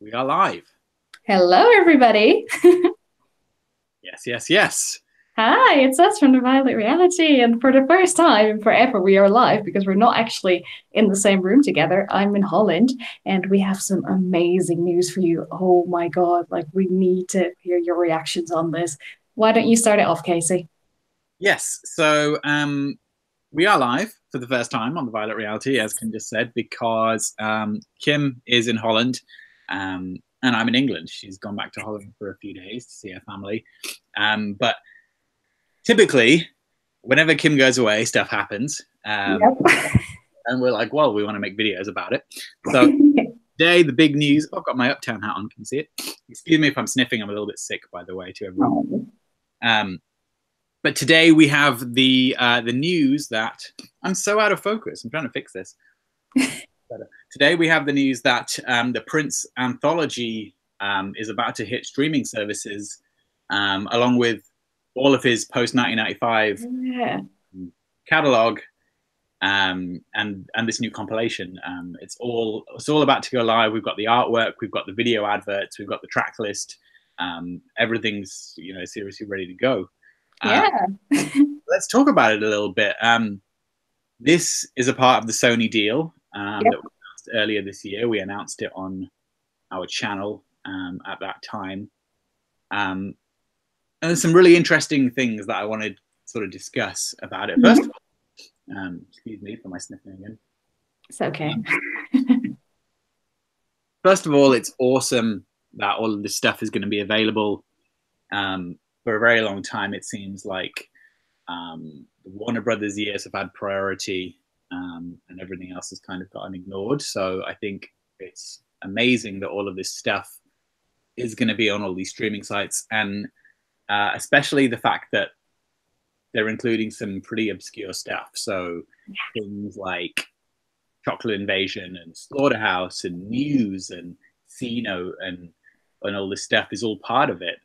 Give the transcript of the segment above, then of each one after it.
We are live. Hello, everybody. Yes, yes, yes. Hi, it's us from the Violet Reality. And for the first time in forever, we are live because we're not actually in the same room together. I'm in Holland and we have some amazing news for you. Oh my God, like we need to hear your reactions on this. Why don't you start it off, Casey? Yes. So we are live for the first time on the Violet Reality, as Kim just said, because Kim is in Holland and I'm in England. She's gone back to Holland for a few days to see her family. But typically, whenever Kim goes away, stuff happens. Yep. And we're like, well, we want to make videos about it. So today, the big news. Oh, I've got my Uptown hat on. Can you see it? Excuse me if I'm sniffing. I'm a little bit sick, by the way, to everyone. Oh. Um, But today we have the news that I'm so out of focus. I'm trying to fix this. Today we have the news that the Prince Anthology is about to hit streaming services, along with all of his post 1995 Yeah. catalog, and this new compilation. It's all about to go live. We've got the artwork, we've got the video adverts, we've got the track list. Everything's seriously ready to go. Uh, Yeah. let's talk about it a little bit. This is a part of the Sony deal Yep. that we announced earlier this year. We announced it on our channel at that time. And there's some really interesting things that I want to sort of discuss about it. First of all, excuse me for my sniffing again. It's okay. First of all, it's awesome that all of this stuff is going to be available for a very long time. It seems like the Warner Brothers years have had priority, and everything else has kind of gotten ignored. So I think it's amazing that all of this stuff is going to be on all these streaming sites, and especially the fact that they're including some pretty obscure stuff. So things like Chocolate Invasion and Slaughterhouse and News and Cino and all this stuff is all part of it.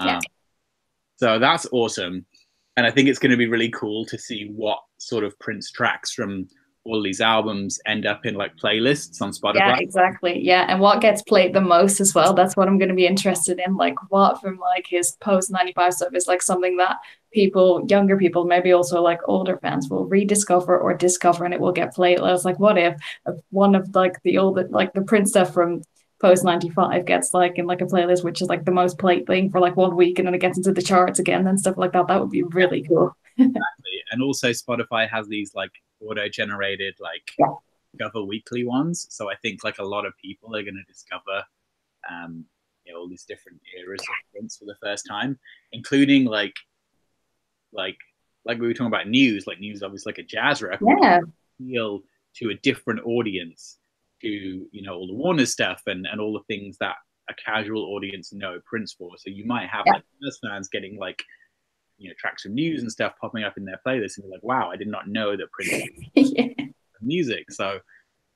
Yeah. Um, so that's awesome. And I think it's going to be really cool to see what sort of Prince tracks from all these albums end up in like playlists on Yeah, Spotify. exactly. Yeah, and what gets played the most as well. That's what I'm going to be interested in. Like what from like his post 95 stuff is like something that people, younger people, maybe also like older fans will rediscover or discover and it will get played. I was like, what if one of like the old like the Prince stuff from post 95 gets like in like a playlist which is like the most played thing for like 1 week and then it gets into the charts again and stuff like that. That would be really cool. And also Spotify has these like auto-generated like Yeah. Discover Weekly ones. So I think like a lot of people are going to discover all these different eras of Prince for the first time, including like like we were talking about News. Like News, obviously, like a jazz record, Yeah. appeal to a different audience, to all the Warner stuff and all the things that a casual audience know Prince for. So you might have Yeah. like Prince fans getting like tracks from News and stuff popping up in their playlist, and be like, wow, I did not know that Prince Yeah. music. So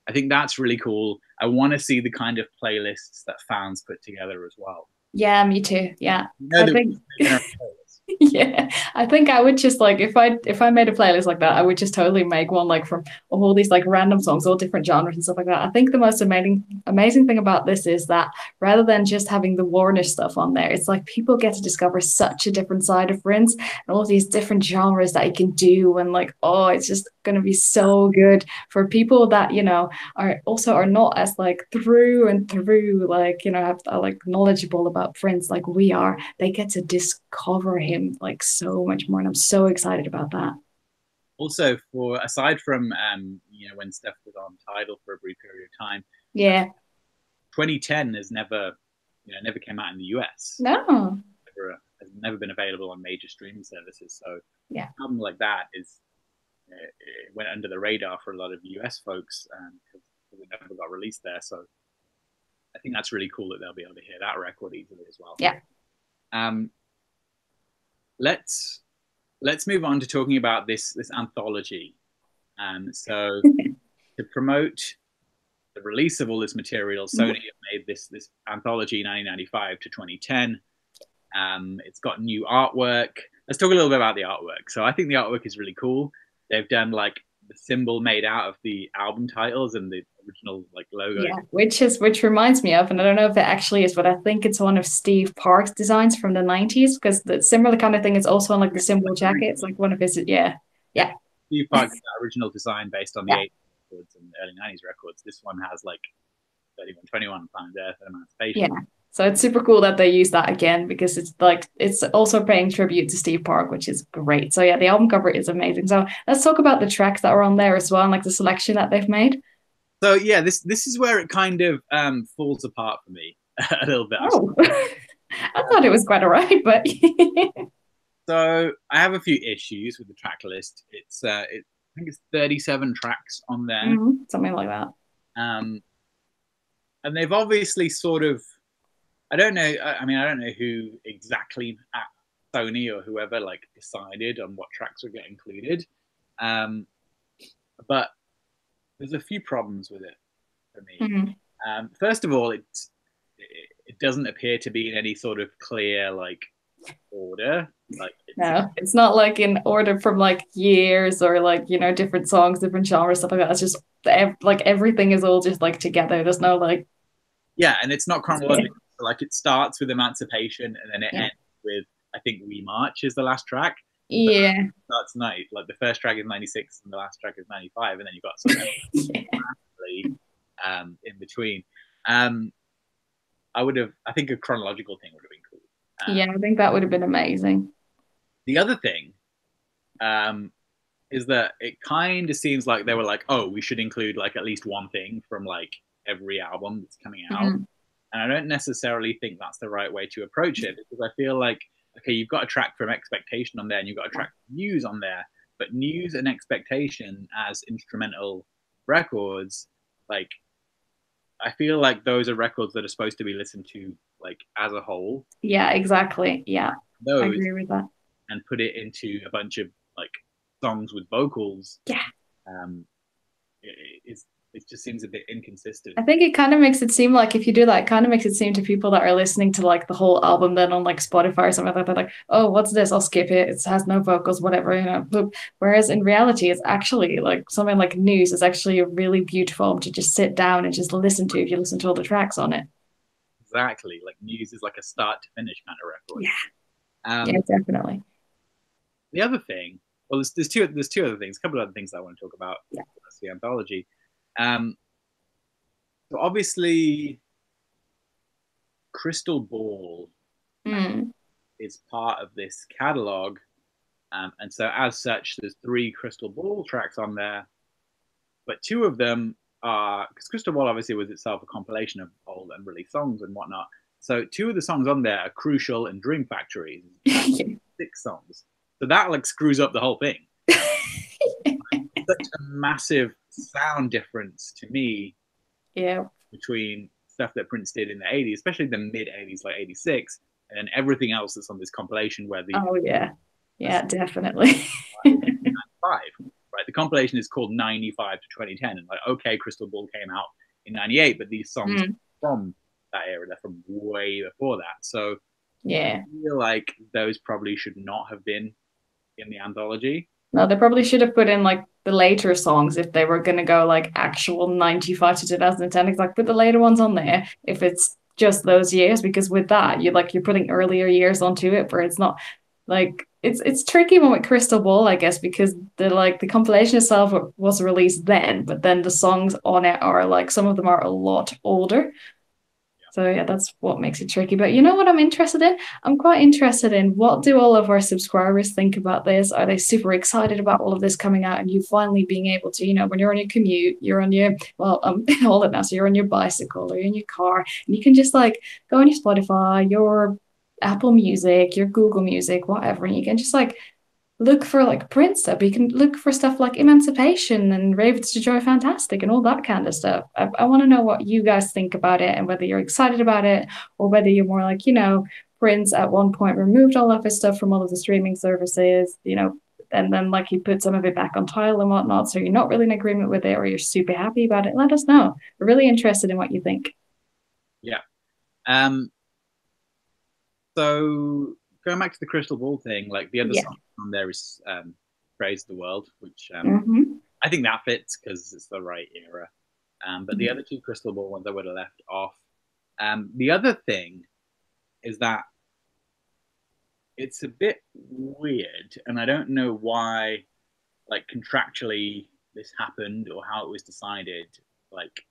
I think that's really cool. I want to see the kind of playlists that fans put together as well. Yeah, me too. Yeah. You know I that think we're making our playlist. yeah, I think I would just like if I made a playlist like that, I would just totally make one like from all these like random songs, all different genres and stuff like that. I think the most amazing thing about this is that rather than just having the Warner stuff on there, it's like people get to discover such a different side of Prince and all these different genres that he can do, and like oh, it's just gonna be so good for people that are not as like through and through like have are like knowledgeable about Prince like we are. They get to discover him like so much more, and I'm so excited about that. Also, for aside from when Steph was on Tidal for a brief period of time, uh, Yeah. 2010 has never came out in the US. No. Has never been available on major streaming services. So Yeah. something like that it went under the radar for a lot of US folks because it never got released there. So I think that's really cool that they'll be able to hear that record easily as well. Yeah. Um, let's let's move on to talking about this anthology. So to promote the release of all this material, Sony have made this anthology 1995 to 2010. It's got new artwork. Let's talk a little bit about the artwork. So I think the artwork is really cool. They've done like the symbol made out of the album titles and the original like logo. Yeah, which reminds me of, and I don't know if it actually is, but I think it's one of Steve Park's designs from the 90s, because the similar kind of thing is also on like the symbol jacket. It's like one of his, yeah. Yeah, Yeah. Steve Park did that original design based on the Yeah. 80s records and the early 90s records. This one has like 3121 Planet Earth and Yeah. Emancipation. So it's super cool that they use that again, because it's like it's also paying tribute to Steve Park, which is great. So yeah, the album cover is amazing. So let's talk about the tracks that are on there as well, and like the selection that they've made. So yeah, this is where it kind of falls apart for me a little bit. Oh, I thought it was quite all right, but So I have a few issues with the track list. I think it's 37 tracks on there. something like that. Um, and they've obviously sort of, I don't know. I mean, I don't know who exactly at Sony or whoever like decided on what tracks would get included. Um, but there's a few problems with it for me. First of all, it doesn't appear to be in any sort of clear like order. Like No, it's not like in order from like years or like, different songs, different genres, stuff like that. It's just like everything is all just like together. There's no like, yeah, and it's not chronological. So, like it starts with Emancipation and then it yeah. ends with I think We March is the last track. So Yeah. that's nice. Like the first track is 96 and the last track is 95, and then you've got something in between. I think a chronological thing would have been cool. Yeah, I think that would have been amazing. The other thing is that it kind of seems like they were like, oh, we should include like at least one thing from like every album that's coming out. And I don't necessarily think that's the right way to approach it, because I feel like, okay, you've got a track from Expectation on there and you've got a track from News on there, but News and Expectation as instrumental records, like, I feel like those are records that are supposed to be listened to like as a whole. Yeah, exactly. Yeah, I Those agree with that. and put it into a bunch of like songs with vocals. Yeah. Um, it just seems a bit inconsistent. I think it kind of makes it seem like if you do that, it kind of makes it seem to people that are listening to like the whole album then on like Spotify or something like that, they're like, oh, what's this? I'll skip it. It has no vocals, whatever. Whereas in reality, it's actually like something like News is actually a really beautiful to just sit down and just listen to if you listen to all the tracks on it. Exactly. Like News is like a start to finish kind of record. Yeah. Yeah, definitely. The other thing, well, there's two other things, a couple of other things I want to talk about. Yeah. That's the anthology. So obviously, Crystal Ball is part of this catalog, and so as such, there's 3 Crystal Ball tracks on there, but 2 of them are, because Crystal Ball obviously was itself a compilation of old and released songs and whatnot. So 2 of the songs on there are Crucial and Dream Factory, 6 songs. So that like screws up the whole thing. Such a massive sound difference to me. Yeah. Between stuff that Prince did in the 80s, especially the mid 80s, like 86, and everything else that's on this compilation where the oh yeah definitely 95, right? The compilation is called 95 to 2010, and like, okay, Crystal Ball came out in 98, but these songs from that era, they're from way before that. So yeah, I feel like those probably should not have been in the anthology. no, they probably should have put in like the later songs if they were going to go like actual 95 to 2010. It's like put the later ones on there if it's just those years, because with that you're putting earlier years onto it where it's not like it's tricky one with Crystal Ball, I guess, because the compilation itself was released then, but then the songs on it are like some of them are a lot older. So yeah, that's what makes it tricky. But you know what I'm interested in? I'm quite interested in what do all of our subscribers think about this? Are they super excited about all of this coming out and you finally being able to, when you're on your commute, you're on your, well, hold it now. So you're on your bicycle or you're in your car and you can just like go on your Spotify, your Apple Music, your Google Music, whatever, and you can just like look for like Prince stuff. You can look for stuff like Emancipation and Ravens to Joy Fantastic and all that kind of stuff. I want to know what you guys think about it and whether you're excited about it or whether you're more like, Prince at one point removed all of his stuff from all of the streaming services, and then like he put some of it back on Tidal and whatnot. So you're not really in agreement with it or you're super happy about it. Let us know. We're really interested in what you think. Yeah. So going back to the Crystal Ball thing, like the other song on there is Praise the World, which I think that fits because it's the right era. But the other two crystal ball ones I would have left off. The other thing is that it's a bit weird, and I don't know why, like contractually, this happened or how it was decided, like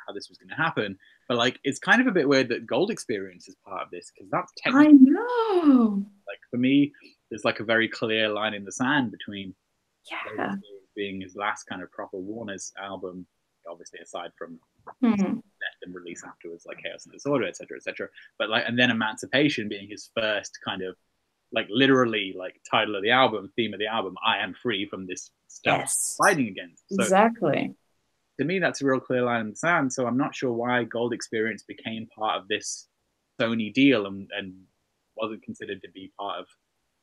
how this was going to happen. But like, it's kind of a bit weird that Gold Experience is part of this because that's I technically know. like for me, there's like a very clear line in the sand between Gold Yeah. Experience being his last kind of proper Warner's album, obviously aside from Hmm. let them release afterwards, like Chaos and Disorder, etc., etc. But like, and then Emancipation being his first kind of like literally like title of the album, theme of the album. I am free from this stuff Yes. fighting against. So Exactly. to me, that's a real clear line in the sand. So I'm not sure why Gold Experience became part of this Sony deal and wasn't considered to be part of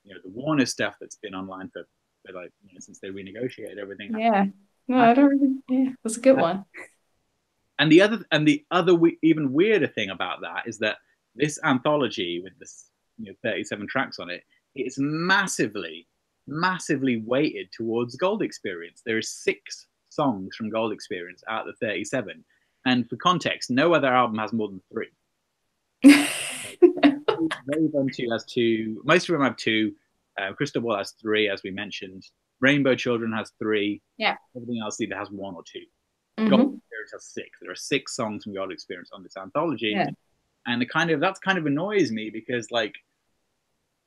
the Warner stuff that's been online for like since they renegotiated everything. Yeah. No, I don't really. Yeah, that's a good one. And the other even weirder thing about that is that this anthology with this 37 tracks on it, it's massively weighted towards Gold Experience. There are 6 songs from Gold Experience out of the 37, and for context, no other album has more than 3. Very Two has 2. Most of them have 2. Crystal Ball has 3, as we mentioned. Rainbow Children has 3. Yeah. Everything else either has 1 or 2. Mm-hmm. Gold Experience has 6. There are 6 songs from Gold Experience on this anthology, Yeah. and that kind of annoys me because like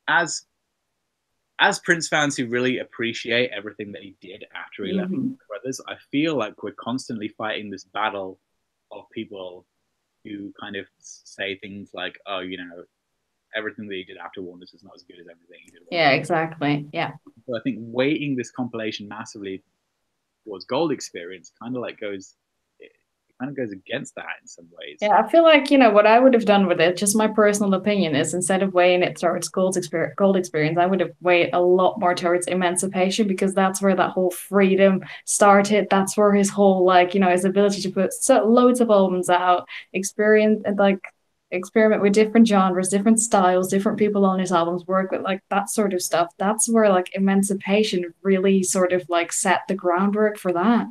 as Prince fans who really appreciate everything that he did after he left the Brothers, I feel like we're constantly fighting this battle of people who kind of say things like, "Oh, everything that he did after Warner's is not as good as everything he did." Yeah, exactly. Yeah. So I think weighting this compilation massively towards Gold Experience kind of like goes against that in some ways. Yeah, I feel like, what I would have done with it, just my personal opinion is instead of weighing it towards gold experience, I would have weighed a lot more towards emancipation because that's where that whole freedom started. That's where his whole his ability to put loads of albums out, experience and like experiment with different genres, different styles, different people on his albums, work with like that sort of stuff. That's where like emancipation really sort of like set the groundwork for that.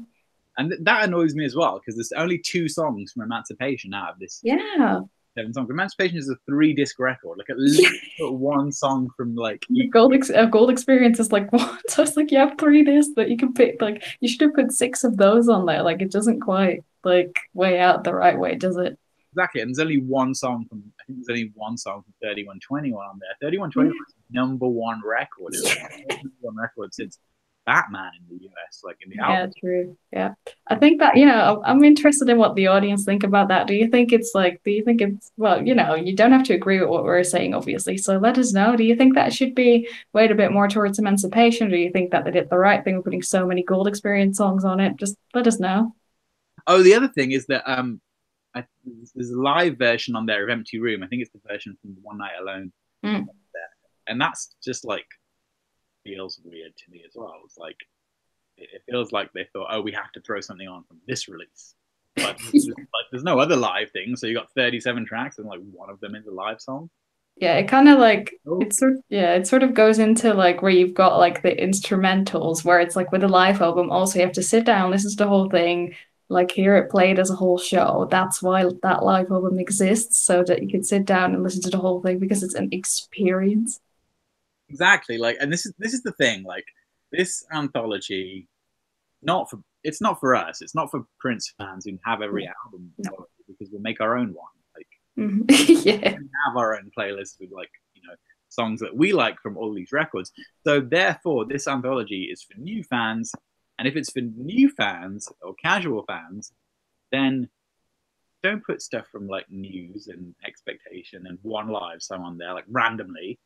And that annoys me as well because there's only 2 songs from Emancipation out of this Yeah. 7 songs. Emancipation is a 3-disc record. Like at least put 1 song from like Gold experience is like what? So it's like you have 3 discs that you can pick. Like you should have put 6 of those on there. Like it doesn't quite like weigh out the right way, does it? exactly. And there's only 1 song from I think there's only 1 song from 3121 on there. 3121 was #1 record. It was the #1 record since Batman in the US, like in the album. Yeah, true. Yeah. I think that, I'm interested in what the audience think about that. Do you think it's, well, you don't have to agree with what we're saying, obviously. So let us know. Do you think that should be weighed a bit more towards emancipation? Or do you think that they did the right thing with putting so many Gold Experience songs on it? Just let us know. Oh, the other thing is that there's a live version on there of Empty Room. I think it's the version from One Night Alone. Mm. And that's just like feels weird to me as well. It's like it feels like they thought, oh, we have to throw something on from this release. But there's no other live thing, so you got 37 tracks and like one of them is a live song. Yeah, it kind of like it sort of goes into like where you've got like the instrumentals where it's like with a live album also you have to sit down, listen to the whole thing, like hear it played as a whole show. That's why that live album exists, so that you can sit down and listen to the whole thing because it's an experience. Exactly. Like, and this is the thing. Like, this anthology, it's not for us. It's not for Prince fans who have every album because we'll make our own one. Like, yeah, we have our own playlist with like songs that we like from all these records. So therefore, this anthology is for new fans. And if it's for new fans or casual fans, then don't put stuff from like News and Expectation and One Live song on there like randomly.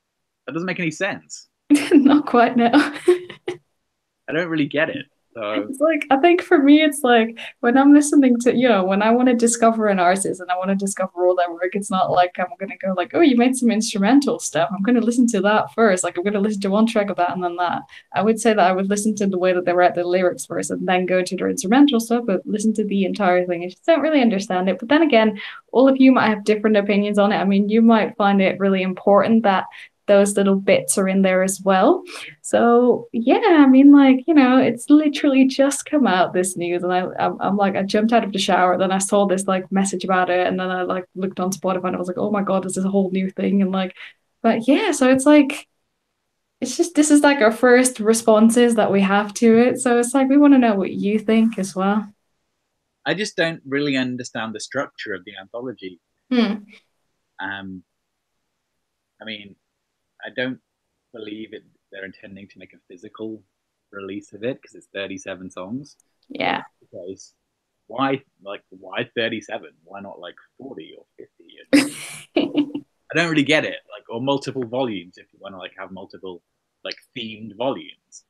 That doesn't make any sense. not quite now. I don't really get it. So It's like I think for me, it's like when I'm listening to, when I want to discover an artist and I want to discover all their work, it's not like I'm gonna go like, oh, you made some instrumental stuff. I'm gonna listen to that first. Like I'm gonna listen to one track of that and then that. I would say that I would listen to the way that they write the lyrics first and then go to their instrumental stuff, but listen to the entire thing. I just don't really understand it. But then again, all of you might have different opinions on it. I mean, you might find it really important that those little bits are in there as well. So yeah, I mean, like, it's literally just come out, this news, and I'm like, I jumped out of the shower, then I saw this like message about it, and then I like looked on Spotify, and I was like, oh my God, this is a whole new thing, and like, but yeah, so it's like. It's just this is like our first responses that we have to it. So it's like we want to know what you think as well. I just don't really understand the structure of the anthology. Hmm. Um, I mean, I don't believe they're intending to make a physical release of it because it's 37 songs. But Yeah. if that's the case, why 37? Why not like 40 or 50? I don't really get it. Like, or multiple volumes if you want to like have multiple like themed volumes.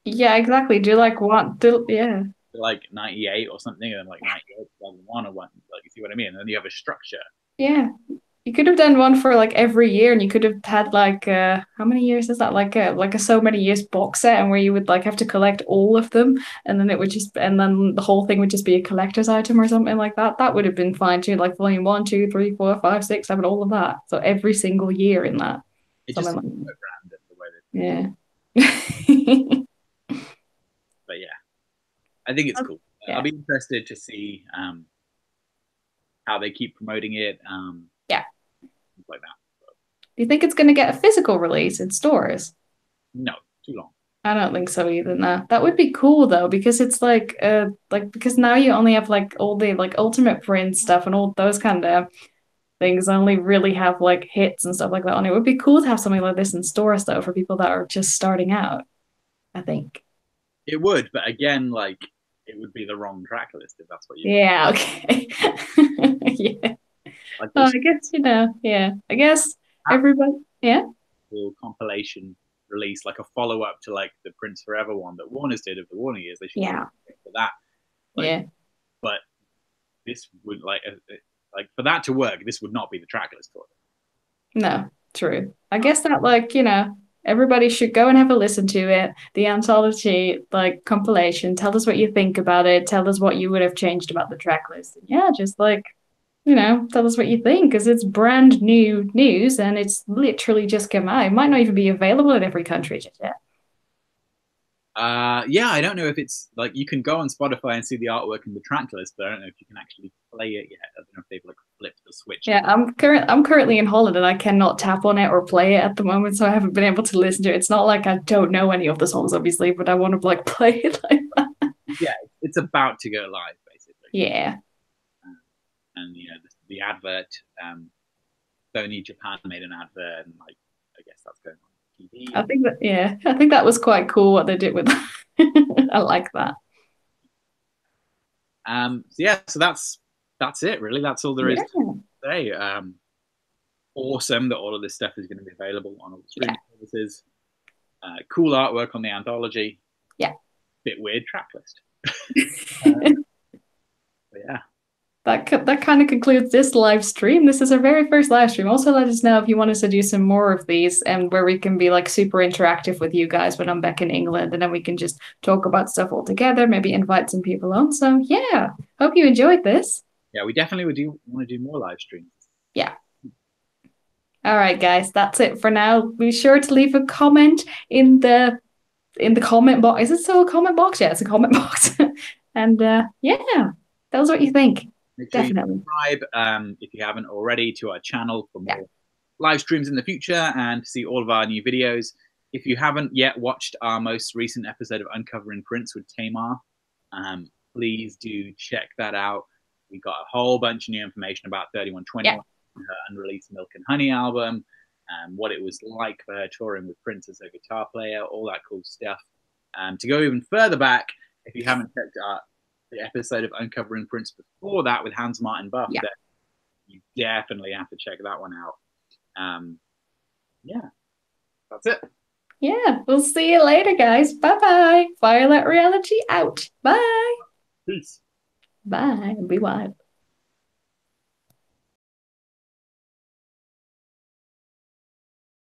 Yeah, exactly. Do you like want do yeah. Like 98 or something, and like 98 one or one. Like, you see what I mean? And then you have a structure. Yeah. You could have done one for like every year, and you could have had like how many years is that? Like a so many years box set, and where you would like have to collect all of them, and then it would just and then the whole thing would just be a collector's item or something like that. That would have been fine too, like volume one, two, three, four, five, six, seven, all of that. So every single year in that. It just Something seems like so random the way that. Yeah. but yeah, I think it's cool. I'll Yeah. be interested to see how they keep promoting it, Yeah. things like that. Do you think it's going to get a physical release in stores? No, too long. I don't think so either. No, that would be cool though, because it's like because now you only have like all the like Ultimate Print stuff and all those kind of things only really have like hits and stuff like that on it. It would be cool to have something like this in stores though for people that are just starting out, I think. It would, but again, like it would be the wrong track list if that's what you mean. Yeah, okay. Yeah. Like Oh, this I guess, yeah. I guess actual everybody, yeah. compilation release, like a follow up to like the Prince Forever one that Warner's did of the Warner years. They should do Yeah. for that. Like, Yeah. but this would like for that to work, this would not be the track list for No, true. I guess that like, everybody should go and have a listen to it. The anthology like compilation. Tell us what you think about it. Tell us what you would have changed about the track list. And yeah, just like, tell us what you think because it's brand new news and it's literally just come out. It might not even be available in every country just yet. Yeah, I don't know if it's like you can go on Spotify and see the artwork and the track list, but I don't know if you can actually play it yet. I don't know if they've like flipped the switch. Yeah, I'm currently in Holland and I cannot tap on it or play it at the moment, so I haven't been able to listen to it. It's not like I don't know any of the songs, obviously, but I want to like play it like that. Yeah, it's about to go live basically. Yeah. And the advert, Sony Japan made an advert, and like I guess that's going on TV. I think that was quite cool what they did with that. I like that. So yeah, so that's it really. That's all there is Yeah. to say. Awesome that all of this stuff is going to be available on all the streaming services. Cool artwork on the anthology. Yeah. Bit weird track list. But yeah. That kind of concludes this live stream. This is our very first live stream. Also, let us know if you want us to do some more of these and where we can be like super interactive with you guys when I'm back in England, and then we can just talk about stuff all together, maybe invite some people on. So yeah, hope you enjoyed this. Yeah, we definitely would want to do more live streams. Yeah. All right, guys, that's it for now. Be sure to leave a comment in the comment box. Is it still a comment box? Yeah, it's a comment box. And yeah, tell us what you think. Make sure Definitely. you subscribe if you haven't already to our channel for Yeah. more live streams in the future and to see all of our new videos. If you haven't yet watched our most recent episode of Uncovering Prince with Tamar, please do check that out. We got a whole bunch of new information about 3121, her unreleased Milk and Honey album, what it was like for her touring with Prince as a guitar player, all that cool stuff. To go even further back, if you haven't checked out the episode of Uncovering Prince before that with Hans Martin Buff, then you definitely have to check that one out. Yeah, that's it. Yeah, we'll see you later, guys. Bye-bye. Violet Reality out. Bye. Peace. Bye. Be wild.